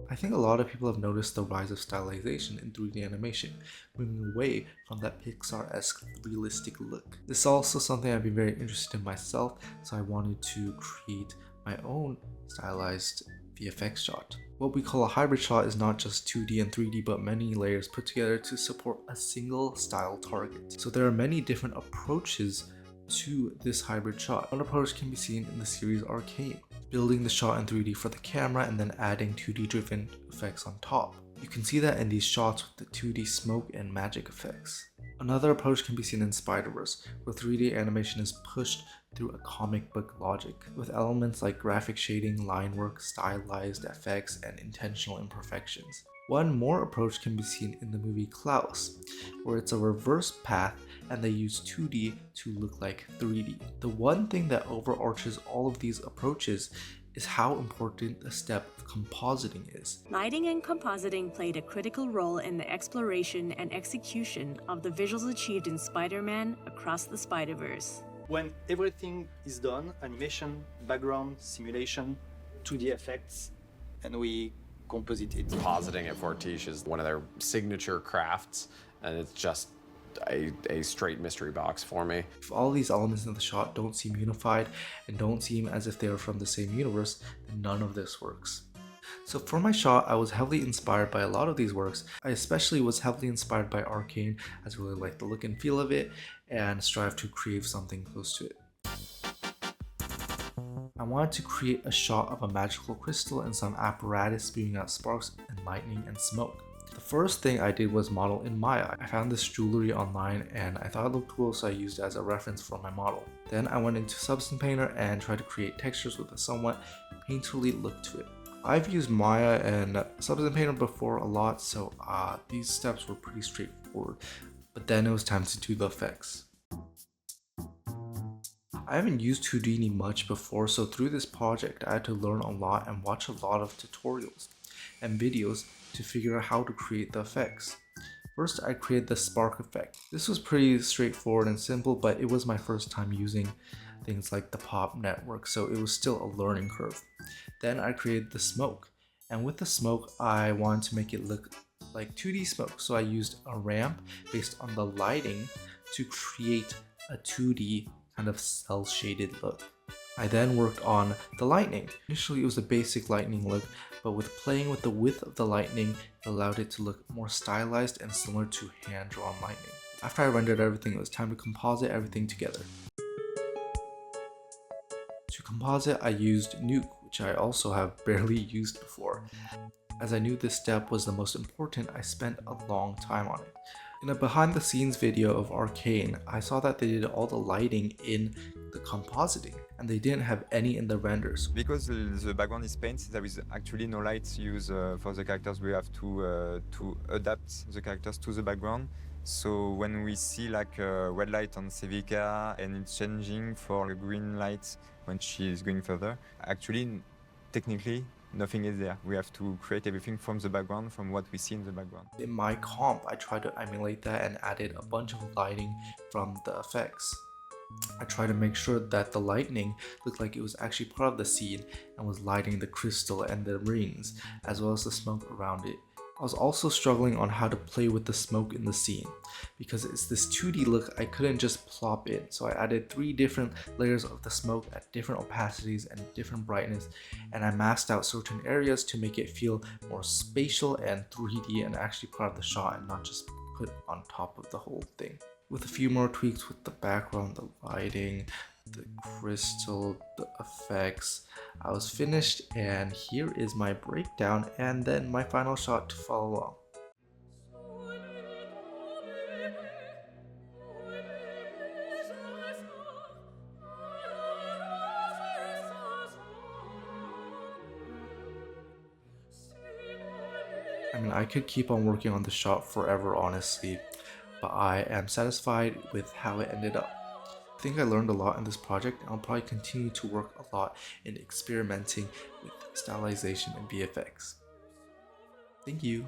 I think a lot of people have noticed the rise of stylization in 3D animation, moving away from that Pixar-esque realistic look. This is also something I've been very interested in myself, so I wanted to create my own stylized VFX shot. What we call a hybrid shot is not just 2D and 3D, but many layers put together to support a single style target. So there are many different approaches to this hybrid shot. One approach can be seen in the series Arcane, building the shot in 3D for the camera and then adding 2D driven effects on top. You can see that in these shots with the 2D smoke and magic effects. Another approach can be seen in Spider-Verse, where 3D animation is pushed through a comic book logic, with elements like graphic shading, line work, stylized effects, and intentional imperfections. One more approach can be seen in the movie Klaus, where it's a reverse path and they use 2D to look like 3D. The one thing that overarches all of these approaches is how important the step of compositing is. Lighting and compositing played a critical role in the exploration and execution of the visuals achieved in Spider-Man Across the Spider-Verse. When everything is done, animation, background, simulation, 2D effects, and we composite it. Compositing at Fortiche is one of their signature crafts, and it's just a straight mystery box for me. If all these elements in the shot don't seem unified and don't seem as if they are from the same universe, then none of this works. So for my shot, I was heavily inspired by a lot of these works. I especially was heavily inspired by Arcane, as I really liked the look and feel of it and strive to create something close to it. I wanted to create a shot of a magical crystal and some apparatus spewing out sparks and lightning and smoke. The first thing I did was model in Maya. I found this jewelry online and I thought it looked cool, so I used it as a reference for my model. Then I went into Substance Painter and tried to create textures with a somewhat painterly look to it. I've used Maya and Substance Painter before a lot, so these steps were pretty straightforward. But then it was time to do the effects. I haven't used Houdini much before, so through this project I had to learn a lot and watch a lot of tutorials and videos to figure out how to create the effects. First, I created the spark effect. This was pretty straightforward and simple, but it was my first time using things like the pop network, so it was still a learning curve. Then I created the smoke, and with the smoke I wanted to make it look like 2D smoke, so I used a ramp based on the lighting to create a 2D kind of cel shaded look. I then worked on the lightning. Initially it was a basic lightning look, but with playing with the width of the lightning, it allowed it to look more stylized and similar to hand-drawn lightning. After I rendered everything, it was time to composite everything together. To composite, I used Nuke, which I also have barely used before. As I knew this step was the most important, I spent a long time on it. In a behind the scenes video of Arcane, I saw that they did all the lighting in the compositing and they didn't have any in the renders. Because the background is paint, there is actually no light used for the characters. We have to adapt the characters to the background. So when we see like a red light on Sevika and it's changing for a green light when she is going further, actually, technically, nothing is there. We have to create everything from the background, from what we see in the background. In my comp, I tried to emulate that and added a bunch of lighting from the effects. I tried to make sure that the lightning looked like it was actually part of the scene and was lighting the crystal and the rings, as well as the smoke around it. I was also struggling on how to play with the smoke in the scene. Because it's this 2D look, I couldn't just plop in, so I added 3 different layers of the smoke at different opacities and different brightness, and I masked out certain areas to make it feel more spatial and 3D and actually part of the shot and not just put on top of the whole thing. With a few more tweaks with the background, the lighting, the crystal, the effects, I was finished, and here is my breakdown and then my final shot to follow along. I mean, I could keep on working on the shot forever, honestly, but I am satisfied with how it ended up. I think I learned a lot in this project, and I'll probably continue to work a lot in experimenting with stylization and VFX. Thank you.